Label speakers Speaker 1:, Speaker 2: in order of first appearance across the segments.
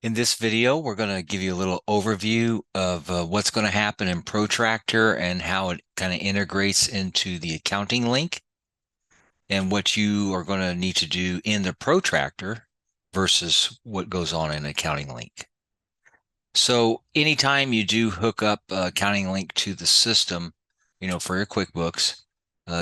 Speaker 1: In this video, we're going to give you a little overview of what's going to happen in Protractor and how it kind of integrates into the accounting link and what you are going to need to do in the Protractor versus what goes on in accounting link. So anytime you do hook up accounting link to the system, for your QuickBooks,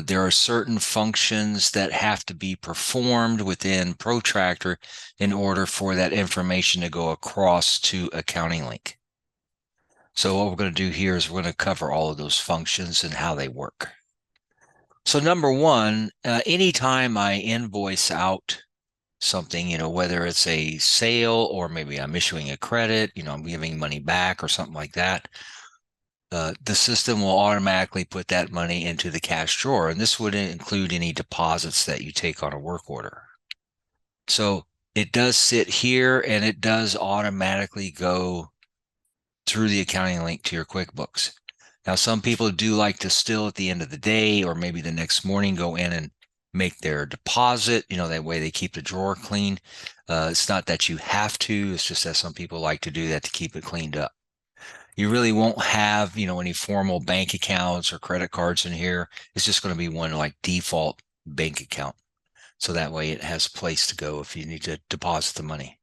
Speaker 1: there are certain functions that have to be performed within Protractor in order for that information to go across to accounting link. So what we're going to do here is we're going to cover all of those functions and how they work. So number one, anytime I invoice out something, whether it's a sale or maybe I'm issuing a credit, I'm giving money back or something like that, the system will automatically put that money into the cash drawer. And this would include any deposits that you take on a work order. So it does sit here and it does automatically go through the accounting link to your QuickBooks. Now, some people do like to still at the end of the day or maybe the next morning go in and make their deposit. That way they keep the drawer clean. It's not that you have to, it's just that some people like to do that to keep it cleaned up. You really won't have, any formal bank accounts or credit cards in here. It's just going to be one like default bank account. So that way it has a place to go if you need to deposit the money.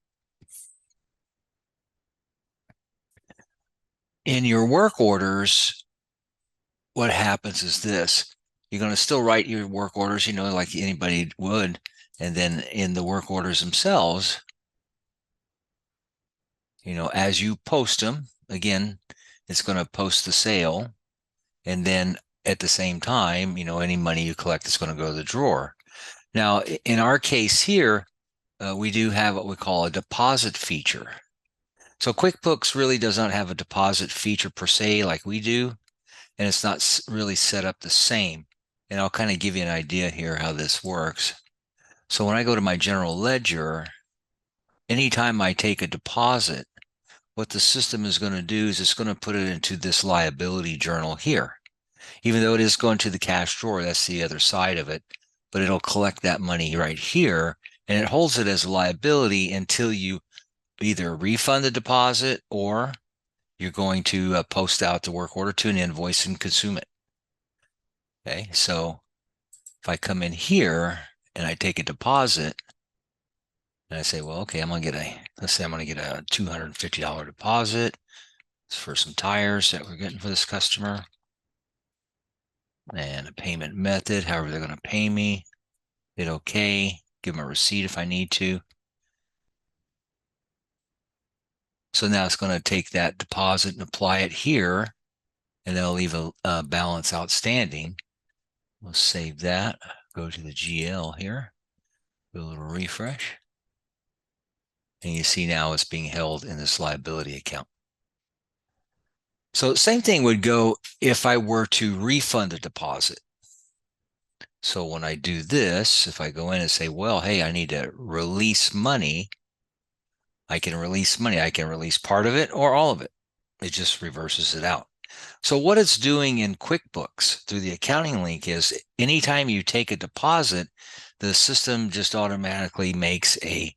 Speaker 1: In your work orders, what happens is this. You're going to still write your work orders, like anybody would. And then in the work orders themselves, as you post them, again, it's going to post the sale. And then at the same time, any money you collect is going to go to the drawer. Now, in our case here, we do have what we call a deposit feature. So QuickBooks really does not have a deposit feature per se like we do, and it's not really set up the same. And I'll kind of give you an idea here how this works. So when I go to my general ledger, anytime I take a deposit, what the system is going to do is it's going to put it into this liability journal here. Even though it is going to the cash drawer, that's the other side of it, but it'll collect that money right here and it holds it as a liability until you either refund the deposit or you're going to post out the work order to an invoice and consume it. Okay, so if I come in here and I take a deposit and I say, well, okay, let's say I'm going to get a $250 deposit. It's for some tires that we're getting for this customer. And a payment method, however they're going to pay me. Hit OK, give them a receipt if I need to. So now it's going to take that deposit and apply it here, and then I'll leave a balance outstanding. We'll save that, go to the GL here, do a little refresh. And you see now it's being held in this liability account. So same thing would go if I were to refund a deposit. So when I do this, if I go in and say, well, hey, I need to release money, I can release money. I can release part of it or all of it. It just reverses it out. So what it's doing in QuickBooks through the accounting link is anytime you take a deposit, the system just automatically makes a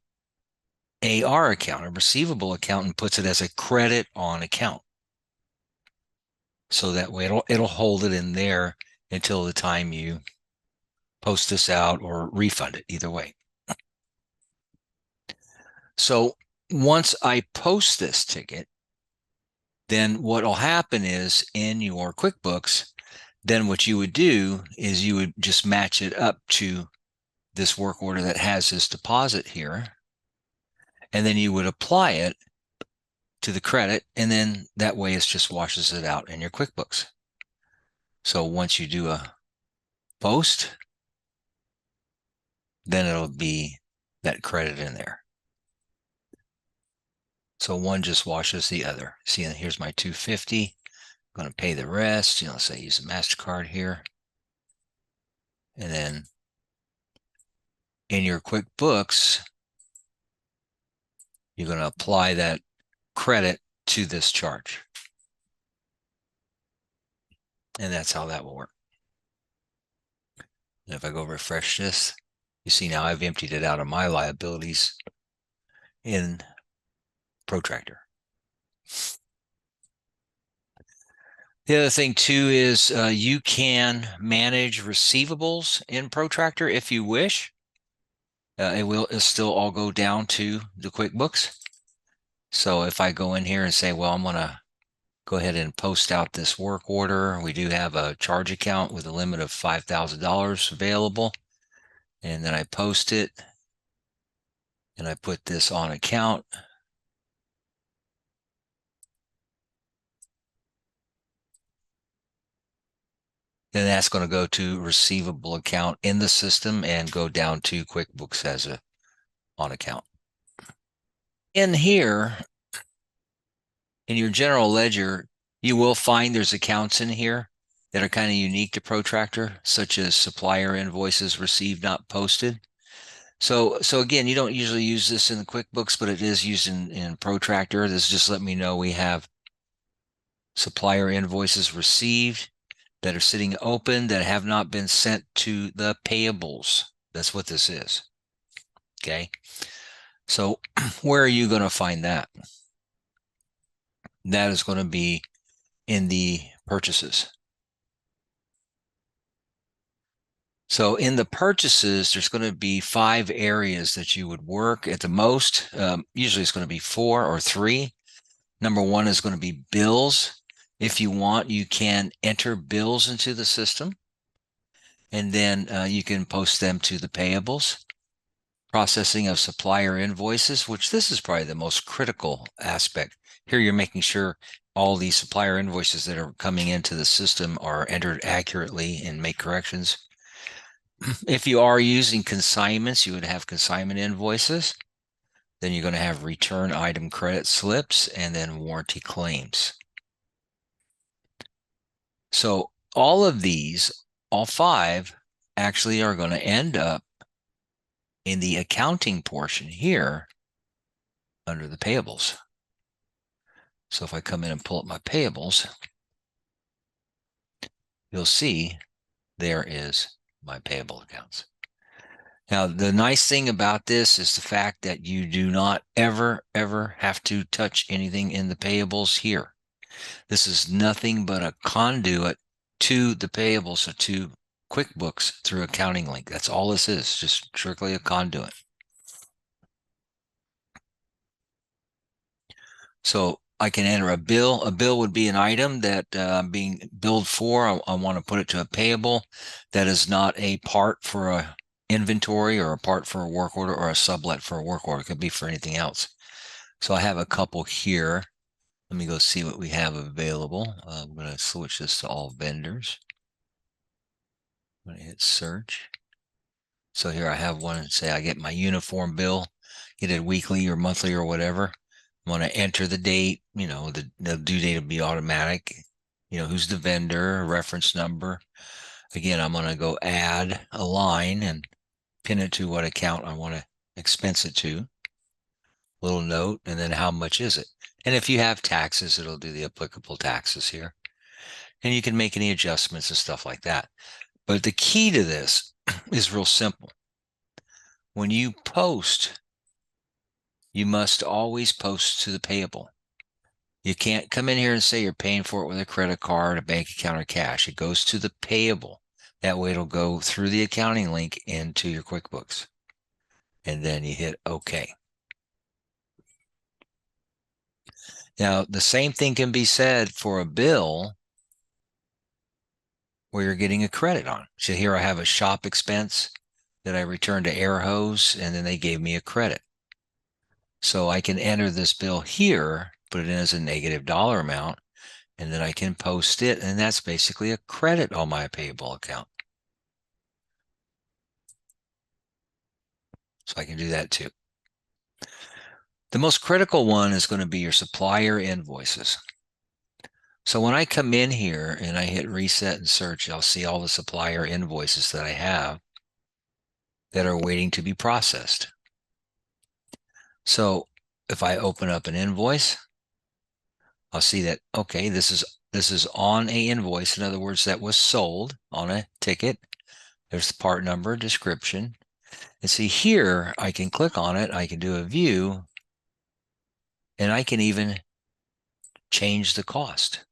Speaker 1: AR account, a receivable account, and puts it as a credit on account. So that way it'll hold it in there until the time you post this out or refund it, either way. So once I post this ticket, then what will happen is in your QuickBooks, then what you would do is you would just match it up to this work order that has this deposit here. And then you would apply it to the credit. And then that way it just washes it out in your QuickBooks. So once you do a post, then it'll be that credit in there. So one just washes the other. See, here's my $250. I'm going to pay the rest. Say use a MasterCard here. And then in your QuickBooks, you're going to apply that credit to this charge. And that's how that will work. And if I go refresh this, you see now I've emptied it out of my liabilities in Protractor. The other thing too is you can manage receivables in Protractor if you wish. It'll still all go down to the QuickBooks. So if I go in here and say, well, I'm going to go ahead and post out this work order. We do have a charge account with a limit of $5,000 available. And then I post it and I put this on account. Then that's going to go to receivable account in the system and go down to QuickBooks as a on account. In here, in your general ledger, you will find there's accounts in here that are kind of unique to Protractor, such as supplier invoices received not posted. So again, you don't usually use this in the QuickBooks, but it is used in Protractor. This just let me know we have supplier invoices received that are sitting open that have not been sent to the payables. That's what this is. Okay. So where are you going to find that? That is going to be in the purchases. So in the purchases, there's going to be 5 areas that you would work at the most. Usually it's going to be 4 or 3. Number 1 is going to be bills. If you want, you can enter bills into the system, and then you can post them to the payables. Processing of supplier invoices, which this is probably the most critical aspect. Here you're making sure all these supplier invoices that are coming into the system are entered accurately and make corrections. If you are using consignments, you would have consignment invoices. Then you're going to have return item credit slips and then warranty claims. So all of these, all 5, actually are going to end up in the accounting portion here under the payables. So if I come in and pull up my payables, you'll see there is my payable accounts. Now, the nice thing about this is the fact that you do not ever have to touch anything in the payables here. This is nothing but a conduit to the payables, so to QuickBooks through Accounting Link. That's all this is, just strictly a conduit. So I can enter a bill. A bill would be an item that I'm being billed for. I want to put it to a payable that is not a part for a inventory or a part for a work order or a sublet for a work order. It could be for anything else. So I have a couple here. Let me go see what we have available. I'm going to switch this to all vendors. I'm going to hit search. So here I have one, say I get my uniform bill, get it weekly or monthly or whatever. I'm going to enter the date, the due date will be automatic. Who's the vendor, reference number. Again, I'm going to go add a line and pin it to what account I want to expense it to. Little note, and then how much is it? And if you have taxes, it'll do the applicable taxes here. And you can make any adjustments and stuff like that. But the key to this is real simple. When you post, you must always post to the payable. You can't come in here and say you're paying for it with a credit card, a bank account, or cash. It goes to the payable. That way it'll go through the accounting link into your QuickBooks. And then you hit OK. Now, the same thing can be said for a bill where you're getting a credit on. So here I have a shop expense that I returned to Air Hose, and then they gave me a credit. So I can enter this bill here, put it in as a negative dollar amount, and then I can post it, and that's basically a credit on my payable account. So I can do that too. The most critical one is going to be your supplier invoices. So when I come in here and I hit reset and search, I'll see all the supplier invoices that I have that are waiting to be processed. So if I open up an invoice, I'll see that, okay, this is on a invoice. In other words, that was sold on a ticket. There's the part number, description. And see here, I can click on it. I can do a view. And I can even change the cost,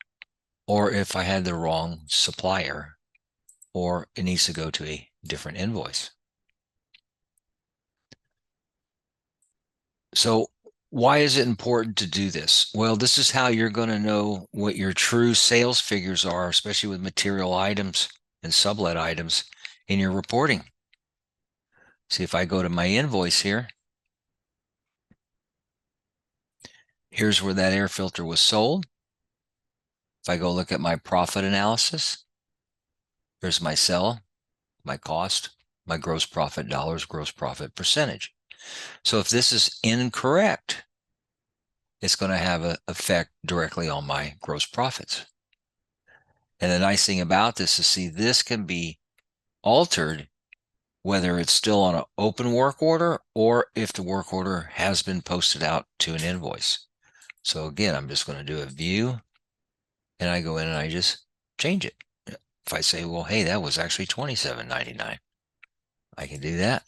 Speaker 1: or if I had the wrong supplier, or it needs to go to a different invoice. So why is it important to do this? Well, this is how you're going to know what your true sales figures are, especially with material items and sublet items in your reporting. See, if I go to my invoice here, here's where that air filter was sold. If I go look at my profit analysis, there's my sell, my cost, my gross profit dollars, gross profit percentage. So if this is incorrect, it's going to have an effect directly on my gross profits. And the nice thing about this is, see, this can be altered whether it's still on an open work order or if the work order has been posted out to an invoice. So again, I'm just going to do a view, and I go in and I just change it. If I say, well, hey, that was actually $27.99, I can do that.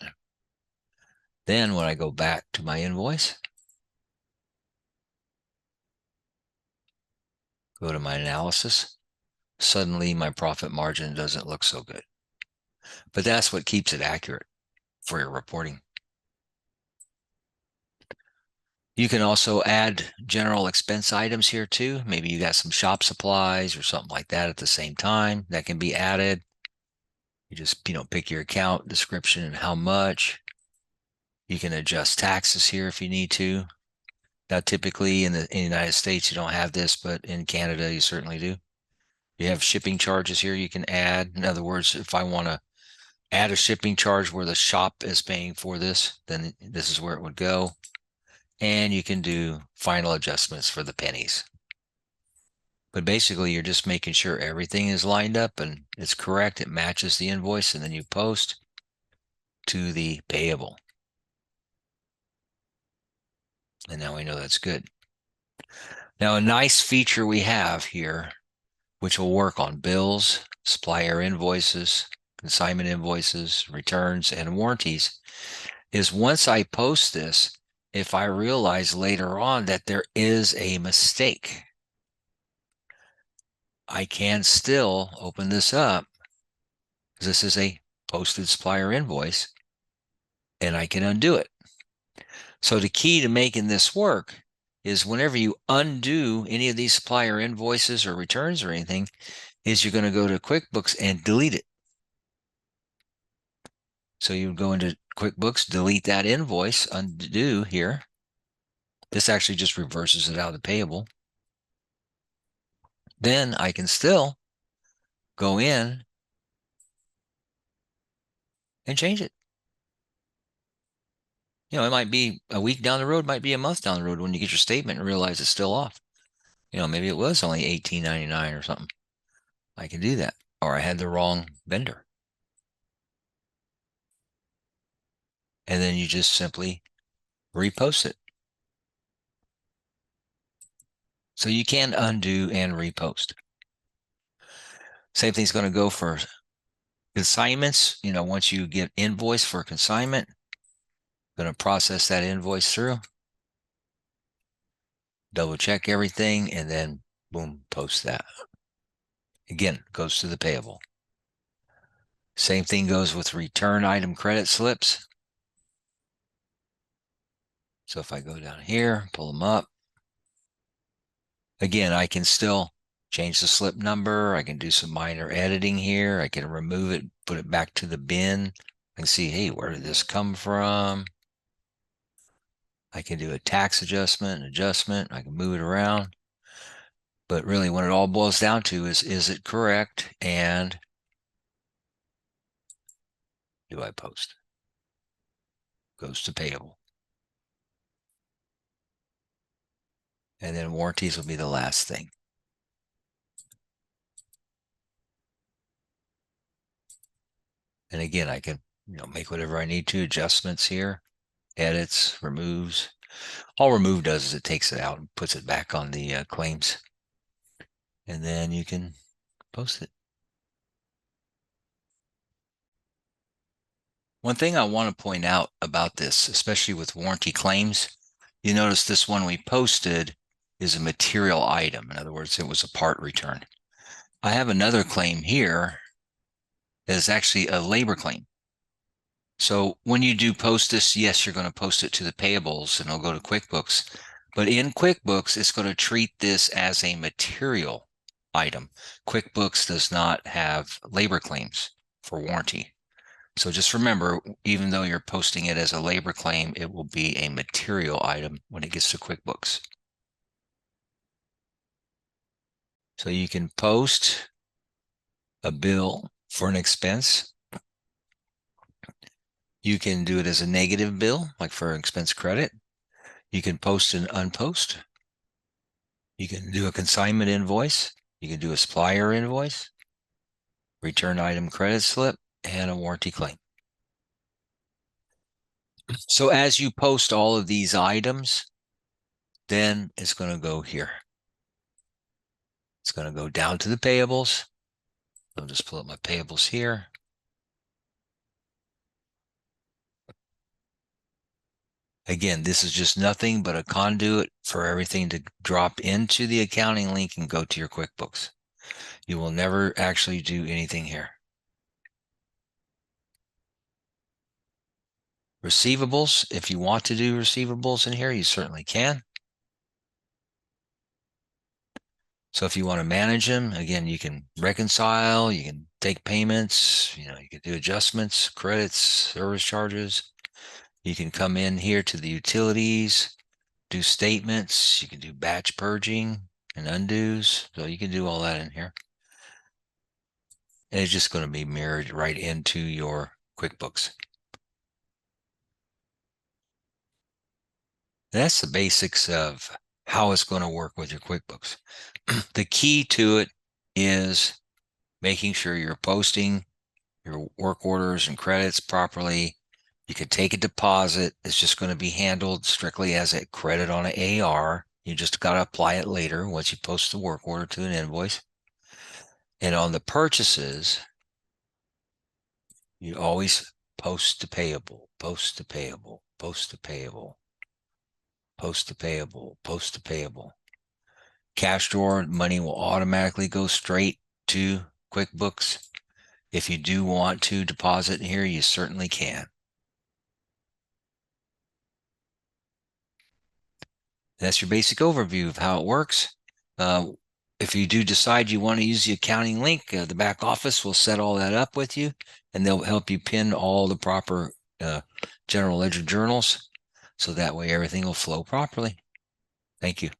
Speaker 1: Then when I go back to my invoice, go to my analysis, suddenly my profit margin doesn't look so good. But that's what keeps it accurate for your reporting. You can also add general expense items here too. Maybe you got some shop supplies or something like that at the same time that can be added. You just, pick your account description and how much. You can adjust taxes here if you need to. Now, typically in the United States, you don't have this, but in Canada, you certainly do. You have shipping charges here you can add. In other words, if I want to add a shipping charge where the shop is paying for this, then this is where it would go. And you can do final adjustments for the pennies. But basically, you're just making sure everything is lined up and it's correct. It matches the invoice, and then you post to the payable. And now we know that's good. Now, a nice feature we have here, which will work on bills, supplier invoices, consignment invoices, returns, and warranties, is once I post this, if I realize later on that there is a mistake, I can still open this up, because this is a posted supplier invoice, and I can undo it. So the key to making this work is whenever you undo any of these supplier invoices or returns or anything, is you're going to go to QuickBooks and delete it. So you would go into QuickBooks, delete that invoice, undo here. This actually just reverses it out of the payable. Then I can still go in and change it. It might be a week down the road, might be a month down the road when you get your statement and realize it's still off. Maybe it was only $18.99 or something. I can do that. Or I had the wrong vendor. And then you just simply repost it. So you can undo and repost. Same thing's going to go for consignments. Once you get invoice for consignment, going to process that invoice through, double check everything, and then boom, post that. Again, goes to the payable. Same thing goes with return item credit slips. So if I go down here, pull them up, again, I can still change the slip number. I can do some minor editing here. I can remove it, put it back to the bin. I can see, hey, where did this come from? I can do a tax adjustment, I can move it around. But really, when it all boils down to is it correct? And do I post? Goes to payable. And then warranties will be the last thing. And again, I can make whatever I need to, adjustments here, edits, removes. All remove does is it takes it out and puts it back on the claims. And then you can post it. One thing I want to point out about this, especially with warranty claims, You notice this one we posted is a material item. In other words, it was a part return. I have another claim here that is actually a labor claim. So when you do post this, yes, you're going to post it to the payables and it'll go to QuickBooks. But in QuickBooks, it's going to treat this as a material item. QuickBooks does not have labor claims for warranty. So just remember, even though you're posting it as a labor claim, it will be a material item when it gets to QuickBooks. So you can post a bill for an expense. You can do it as a negative bill, like for an expense credit. You can post an unpost. You can do a consignment invoice. You can do a supplier invoice, return item credit slip, and a warranty claim. So as you post all of these items, then it's going to go here. It's going to go down to the payables. I'll just pull up my payables here. Again, this is just nothing but a conduit for everything to drop into the accounting link and go to your QuickBooks. You will never actually do anything here. Receivables, if you want to do receivables in here, you certainly can. So if you want to manage them, again, you can reconcile, you can take payments, you can do adjustments, credits, service charges. You can come in here to the utilities, do statements, you can do batch purging and undos. So you can do all that in here. And it's just going to be mirrored right into your QuickBooks. That's the basics of how it's going to work with your QuickBooks. The key to it is making sure you're posting your work orders and credits properly. You can take a deposit. It's just going to be handled strictly as a credit on an AR. You just got to apply it later once you post the work order to an invoice. And on the purchases, you always post to payable, post to payable, post to payable, post to payable, post to payable. Cash drawer money will automatically go straight to QuickBooks. If you do want to deposit here, you certainly can. That's your basic overview of how it works. If you do decide you want to use the accounting link, the back office will set all that up with you, and they'll help you pin all the proper general ledger journals, so that way everything will flow properly. Thank you.